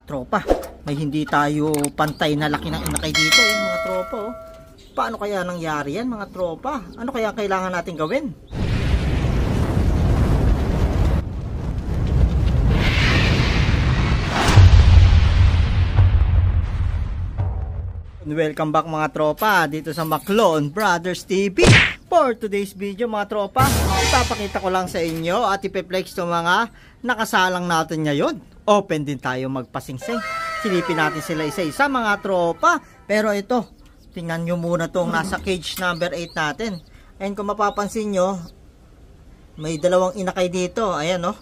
tropa, may hindi tayo pantay na laki ng inakay dito yan mga tropa oh. Paano kaya nangyari yan mga tropa? Ano kaya kailangan natin gawin? Welcome back mga tropa dito sa Maclon Brothers TV. For today's video mga tropa, ipapakita ko lang sa inyo at ipiplex itong mga nakasalang natin ngayon. Open din tayo magpasingsing. Silipin natin sila isa-isa mga tropa. Pero ito, tingnan nyo muna itong nasa cage number 8 natin. And kung mapapansin nyo, may dalawang inakay dito. Ayan oh.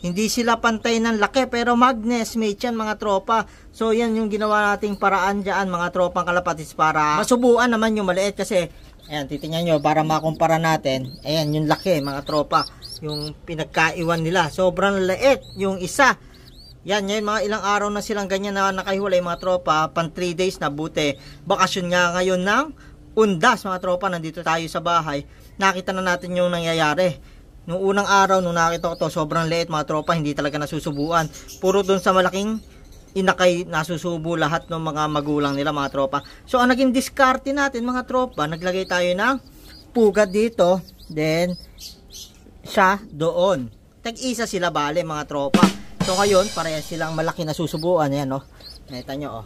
Hindi sila pantay ng laki pero magnes mate yan mga tropa. So yan yung ginawa nating paraan dyan mga tropang kalapatis para masubuan naman yung maliit kasi ayan titingnan nyo para makumpara natin. Ayan yung laki mga tropa. Yung pinagkaiwan nila. Sobrang liit yung isa. Yan ngayon mga ilang araw na silang ganyan na nakahiwalay mga tropa. Pan 3 days na buti. Bakasyon nga ngayon ng Undas mga tropa. Nandito tayo sa bahay. Nakita na natin yung nangyayari. Nung unang araw, nung nakita ko to, sobrang liit mga tropa, hindi talaga nasusubuan. Puro dun sa malaking inakay nasusubo lahat ng mga magulang nila mga tropa. So ang naging diskarte natin mga tropa, naglagay tayo ng pugad dito, then siya doon. Tag-isa sila bale mga tropa. So ngayon, parehas silang malaki nasusubuan. Ayan o, nakita nyo o.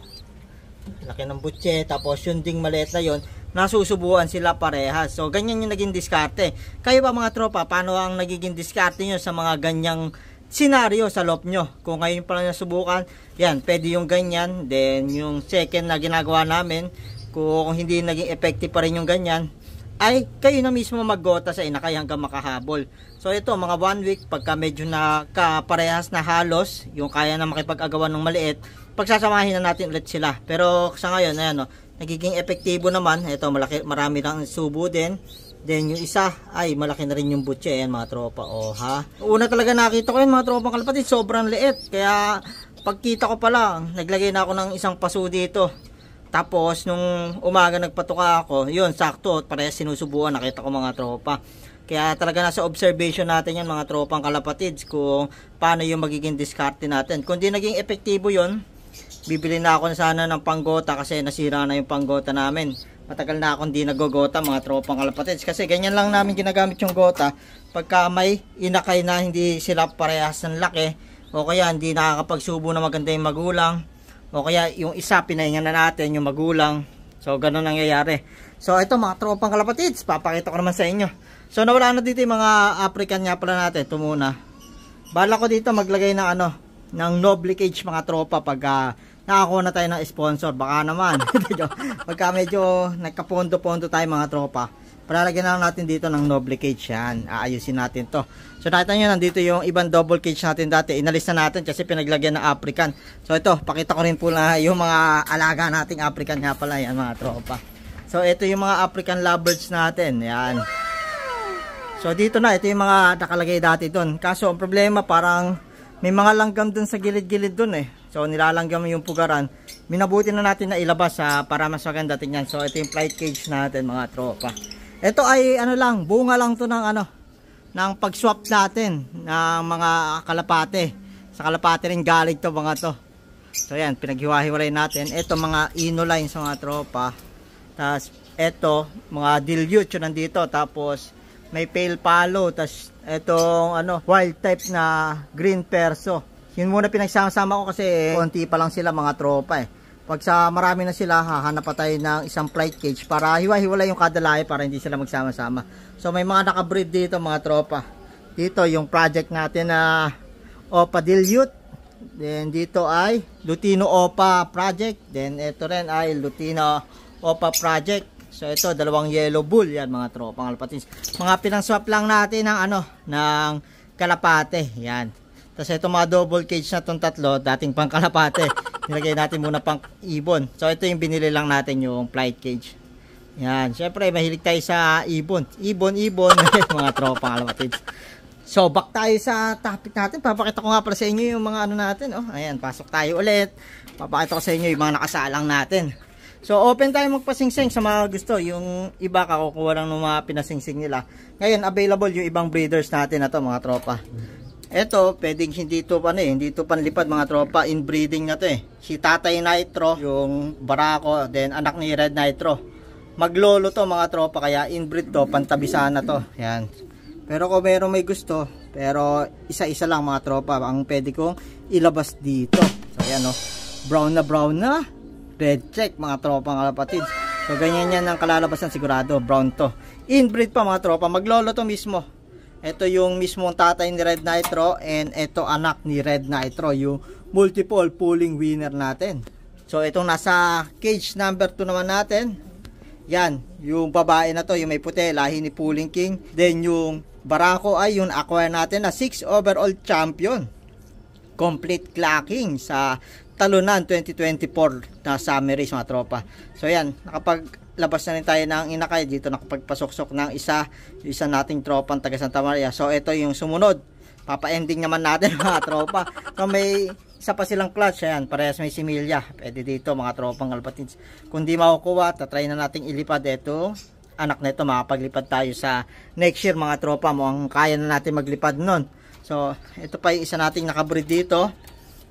Laki ng butse, tapos yung ding maliit na yun, nasusubuan sila parehas. So ganyan yung naging diskarte. Kayo ba mga tropa, paano ang nagiging diskarte nyo sa mga ganyang senaryo sa loob nyo? Kung ngayon pa lang nasubukan, yan, pwede yung ganyan. Then yung second na ginagawa namin, kung hindi naging effective pa rin yung ganyan, ay kayo na mismo maggota sa inakay hanggang makahabol. So ito mga 1 week, pagka medyo nakaparehas na halos, yung kaya na makipag-agawan ng maliit, pagsasamahin na natin ulit sila. Pero sa ngayon, ayan o, nagiging epektibo naman. Ito, marami lang subo din. Then yung isa, ay malaki na rin yung butche. Ayan mga tropa, o ha. Una talaga nakita ko yun mga tropa kalapatid, sobrang liit. Kaya pagkita ko pa lang, naglagay na ako ng isang paso dito. Tapos nung umaga nagpatuka ako, yun sakto, parehas sinusubuan, nakita ko mga tropa. Kaya talaga nasa observation natin yan mga tropang kalapatids kung paano yung magiging diskarte natin. Kung di naging epektibo yun, bibili na ako na sana ng panggota kasi nasira na yung panggota namin. Matagal na akong di nagogota mga tropang kalapatids kasi ganyan lang namin ginagamit yung gota pagka may inakay na hindi sila parehas ng laki o kaya hindi nakakapagsubo na maganda yung magulang o kaya yung isa pinahinga na natin yung magulang. So ganun nangyayari. So ito mga tropang kalapatids, papakita ko naman sa inyo. So nawala na dito yung mga African nga pala natin. Ito muna. Bala ko dito maglagay ng ng Noble Cage mga tropa pag nakakuha na tayo ng sponsor. Baka naman pagka medyo nagkapondo-pondo tayo mga tropa, palalagyan na lang natin dito ng Noble Cage yan. Aayusin natin to. So nakita nyo nandito yung ibang double cage natin dati. Inalis na natin kasi pinaglagyan ng African. So ito, pakita ko rin po na yung mga alaga nating African nga pala yan mga tropa. So ito yung mga African lovebirds natin. Yan. So dito na, ito yung mga nakalagay dati doon. Kaso ang problema parang may mga langgam doon sa gilid-gilid doon eh. So nilalanggam yung pugaran. Minabuti na natin na ilabas para mas maganda tingnan. So ito yung flight cage natin mga tropa. Ito ay lang, bunga lang to ng ng pag-swap natin ng mga kalapate. Sa kalapate rin galing to mga to. So yan, pinaghiwa-hiwalay natin. Ito mga inolines mga tropa. Tapos ito, mga dilute yun nandito. Tapos may pale palo, tas etong wild type na green perso. Yun muna pinagsama-sama ko kasi konti pa lang sila mga tropa eh. Pag sa marami na sila, hahanap pa tayo ng isang flight cage para hiwa-hiwalay yung kada lahi para hindi sila magsama-sama. So may mga nakabreed dito mga tropa. Dito yung project natin na Opa Dilute. Then dito ay Lutino Opa Project. Then ito rin ay Lutino Opa Project. So ito, dalawang yellow bull yan mga tropang kalapatids. Mga pinangswap lang natin ng kalapate. Yan. Tapos ito mga double cage na itong tatlo, dating pang kalapate. Nilagay natin muna pang ibon. So ito yung binili lang natin yung flight cage. Yan. Siyempre, mahilig tayo sa ibon. Ibon. Mga tropang kalapatids. So back tayo sa topic natin. Papakita ko nga pala sa inyo yung mga natin. Oh, ayan, pasok tayo ulit. Papakita ko sa inyo yung mga nakasalang natin. So open tayo magpasingsing sa mga gusto. Yung iba kakukuha lang ng mga pinasingsing nila. Ngayon available yung ibang breeders natin na to mga tropa. Ito, pwedeng hindi ito hindi ito panlipad mga tropa, inbreeding na to Si Tatay Nitro, yung Barako, then anak ni Red Nitro. Maglolo to mga tropa, kaya inbreed to, pantabisana to. Yan. Pero kung meron may gusto, pero isa-isa lang mga tropa, ang pwede kong ilabas dito. So yan brown na, red check mga tropa mga kapatid. So ganyan yan ang kalalabasan sigurado, brown to. Inbreed pa mga tropa, maglolo to mismo. Ito yung mismong tatay ni Red Nitro, and ito anak ni Red Nitro, yung multiple pulling winner natin. So itong nasa cage number 2 naman natin, yan, yung babae na to, yung may puti, lahi ni Pulling King. Then yung Barako ay yung acquire natin na 6 overall champion. Complete clacking sa talunan 2024 na summer race mga tropa. So yan, nakapaglabas na rin tayo ng inakay dito, nakapagpasok-sok ng isa nating tropang taga Santa Maria. So ito yung sumunod, papa-ending naman natin mga tropa. So may isa pa silang clutch, ayan, parehas may similya. Pwede dito mga tropang kalapatids. Kung di makukuha, tatry na nating ilipad ito. Anak na ito, makapaglipad tayo sa next year mga tropa. Mukhang kaya na natin maglipad nun. So ito pa yung isa nating nakabreed dito,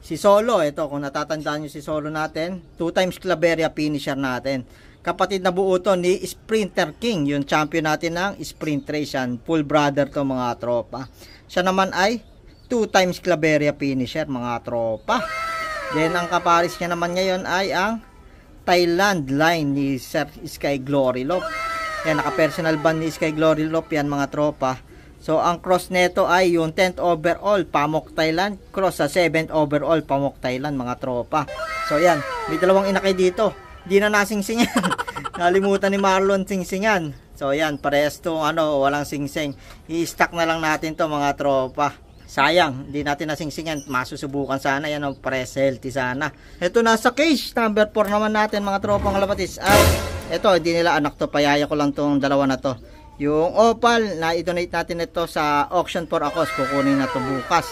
si Solo. Ito, kung natatandaan nyo si Solo natin, 2 times Claveria finisher natin. Kapatid na buo to ni Sprinter King, yung champion natin ng sprint race yan. Full brother to mga tropa. Siya naman ay 2 times Claveria finisher mga tropa. Then ang kaparis niya naman ngayon ay ang Thailand line ni Sir Sky Glory Lop. Yan, naka-personal band ni Sky Glory Lop yan mga tropa. So ang cross neto ay yung 10th overall Pamok Thailand cross sa 7th overall Pamok Thailand mga tropa. So yan, may dalawang inakay dito. Di na nasing-sing yan. Nalimutan ni Marlon sing-singan. So yan, parehas to walang sing-sing. I-stack na lang natin to mga tropa. Sayang, hindi natin nasing-singan. Masusubukan sana yan, parehas healthy sana. Ito nasa cage number 4 naman natin mga tropang kalabatis. Ay, ito hindi nila anak to. Payaya ko lang tong dalawa na to. Yung Opal, na-donate natin ito sa auction for Akos. Kukunin na to bukas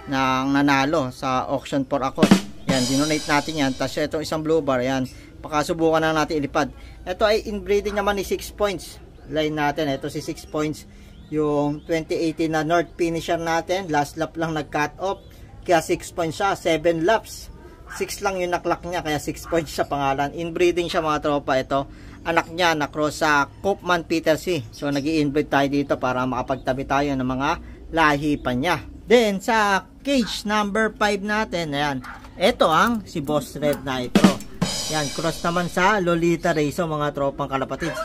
ng nanalo sa auction for Akos. Yan, dinonate natin yan. Tapos itong isang blue bar, yan. Pakasubukan na natin ilipad. Ito ay inbreeding naman ni 6 points. Line natin, ito si 6 points. Yung 2018 na North finisher natin. Last lap lang nag-cut off. Kaya 6 points siya, 7 laps. 6 lang yung naklak niya, kaya 6 points siya pangalan. Inbreeding siya mga tropa. Ito anak niya na cross sa Koopman Peter C. So nag-i-inbreed tayo dito para makapagtabi tayo ng mga lahi pa niya. Then sa cage number 5 natin, ayan, ito ang si Boss Red Nitro. Yan, cross naman sa Lolita Raiso mga tropang kalapatids.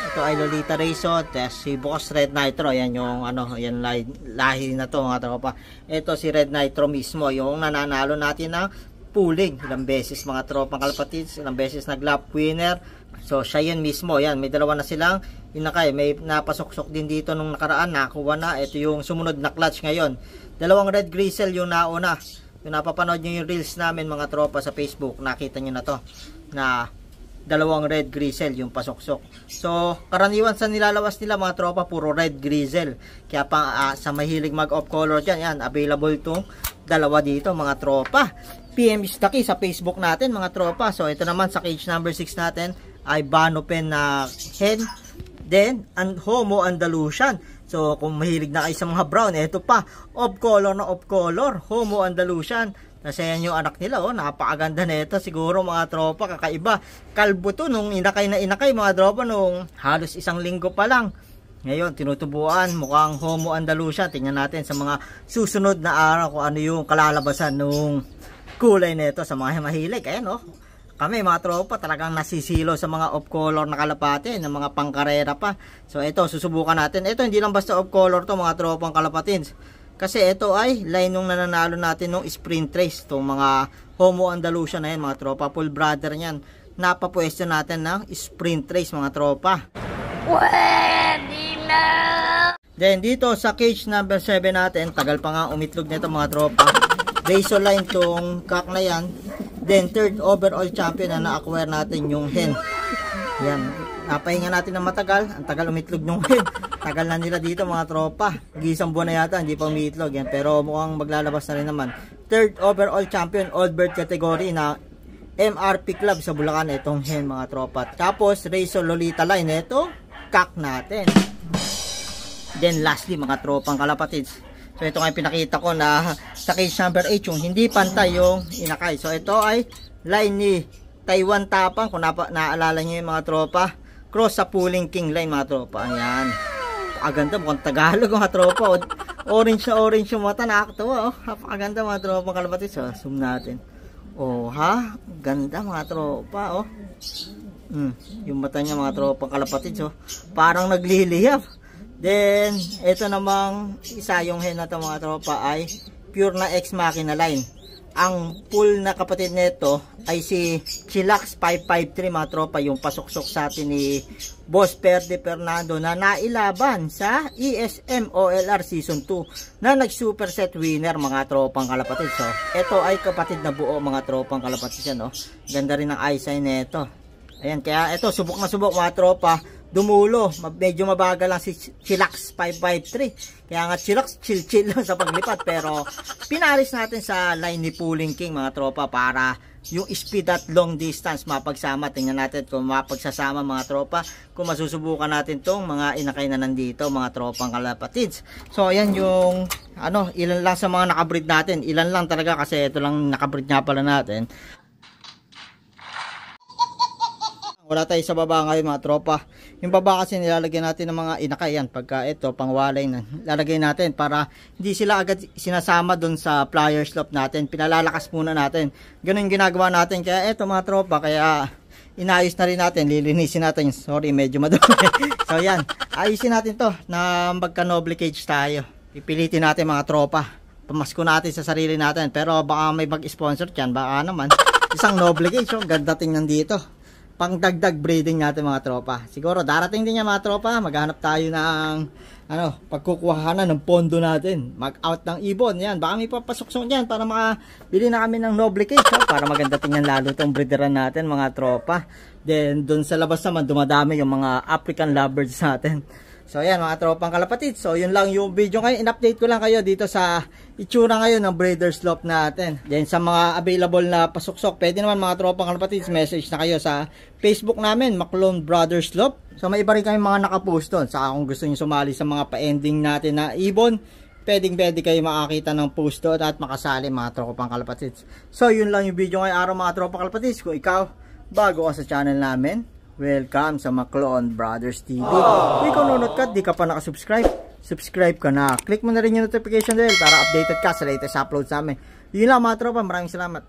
Ito ay Lolita Raiso, si Boss Red Nitro. Yan yung yan lahi na to mga tropa. Ito si Red Nitro mismo, yung nananalo natin ng pooling ilang beses mga tropang kalapatids, ilang beses nag-lap winner. So siya yun mismo, yan, may dalawa na silang inakay. May napasok-sok din dito nung nakaraan, nakuha na. Ito yung sumunod na clutch ngayon. Dalawang red gristle yung nauna. Yung napapanood nyo yung reels namin mga tropa sa Facebook, nakita nyo na to, na dalawang red gristle yung pasok-sok. So karaniwan sa nilalawas nila mga tropa, puro red gristle. Kaya pa sa mahilig mag-off color dyan, yan, available tong dalawa dito mga tropa. PM Istaki sa Facebook natin mga tropa. So ito naman sa cage number 6 natin ay Banopen na hen, then Homo Andalusian. So kung mahilig na kayo sa mga brown, ito pa, off color na off color, Homo Andalusian. Kasi yan yung anak nila, napakaganda na ito. Siguro mga tropa, kakaiba. Kalbo to nung inakay na inakay mga tropa nung halos 1 linggo pa lang. Ngayon, tinutubuan, mukhang Homo Andalusian. Tingnan natin sa mga susunod na araw kung ano yung kalalabasan nung kulay nito sa mga mahilig. Ayan kami mga tropa talagang nasisilo sa mga off color na kalapate, ng mga pangkarera pa. So ito, susubukan natin. Ito hindi lang basta off color to mga tropang kalapatins. Kasi ito ay line nung nananalo natin nung sprint race. Itong mga Homo Andalusian na yan mga tropa, full brother niyan. Napapwesto natin ng sprint race mga tropa. Pwede na! Then dito sa cage number 7 natin, tagal pa nga umitlog nito mga tropa. Razor line tong kak na yan. Then 3rd overall champion na na-acquire natin yung hen. Yan, napahinga natin ng matagal. Ang tagal umitlog nung hen. Tagal na nila dito mga tropa. Gisang buwan na yata, hindi pa umitlog yan. Pero mukhang maglalabas na rin naman. 3rd overall champion, old bird category na MRP Club sa Bulacan. Itong hen mga tropa. Tapos Razor Lolita line, ito kak natin. Then lastly mga tropang kalapatids, So ito nga pinakita ko na sa cage number 8 yung hindi pantay yung inakay. So ito ay line ni Taiwan Tapang, kung naalala nyo yung mga tropa, cross sa Pulling King line mga tropa. Ayan, napakaganda, mukhang Tagalog mga tropa. Orange na orange yung mata, nakakatawa. Napakaganda mga tropa kalapati. So zoom natin. Oh ha, ganda mga tropa. Yung mata niya mga tropa kalapati. So parang nagliliyab. Then, ito namang isa yung hen na ito mga tropa ay pure na Ex Machina line. Ang full na kapatid nito ay si Chillax 553 mga tropa, yung pasuksok sa atin ni Boss Perde Fernando na nailaban sa ESM OLR Season 2 na nag-superset winner mga tropang kalapatid. So, ito ay kapatid na buo mga tropang kalapatid yan. Oh. Ganda rin ang eyesight nito. Ayan, kaya ito subok na subok mga tropa. Dumulo, medyo mabagal lang si Chillax 553. Kaya nga Chillax chill lang sa paglipat, pero pinaris natin sa line ni Pulling King mga tropa para yung speed at long distance mapagsama. Tingnan natin kung mapagsasama mga tropa, kung masusubukan natin tong mga inakay na nandito mga tropang kalapatids. So ayan yung ilan lang sa mga nakabreed natin, ilan lang talaga kasi ito lang nakabreed nga pala natin. Wala tayo sa baba ngayon mga tropa. Yung baba kasi nilalagyan natin ng mga inakay yan. Pagka ito pangwalay na lalagay natin para hindi sila agad sinasama doon sa plier slope natin. Pinalalakas muna natin. Ganun ginagawa natin. Kaya ito mga tropa, kaya inayos na rin natin. Lilinisin natin. Sorry, medyo madumi. So yan, ayusin natin to na magka noble cage tayo. Pipilitin natin mga tropa. Pamasko natin sa sarili natin. Pero baka may mag-sponsor dyan. Baka naman isang noble cage. So, ganda tingnan dito. Pangdagdag breeding natin mga tropa. Siguro darating din yan mga tropa. Maghanap tayo ng pagkukuhanan ng pondo natin. Mag-out ng ibon. Yan, baka may papasok-sok yan para makabili na kami ng noble cage. Para maganda tingnan lalo itong breederan natin mga tropa. Then dun sa labas naman dumadami yung mga African lovebirds natin. So ayan mga tropang kalapatid. So yun lang yung video ngayon. In-update ko lang kayo dito sa itsura ngayon ng breeder slope natin. Then sa mga available na pasuksok, pwede naman mga tropang kalapatid, message na kayo sa Facebook namin, Maclone Brothers Slope. So may iba rin kami mga nakapost doon. Saka kung gusto nyo sumali sa mga pa-ending natin na ibon, pwede kayo makakita ng post doon at makasali mga tropang kalapatid. So yun lang yung video ngayong araw mga tropang kalapatid. Kung ikaw, bago ka sa channel namin, welcome sa Maclone Brothers TV. Kung ikaw nunod ka, di ka pa nakasubscribe, subscribe ka na. Click mo na rin yung notification bell para updated ka sa latest uploads namin. Yun lang mga tropa, maraming salamat.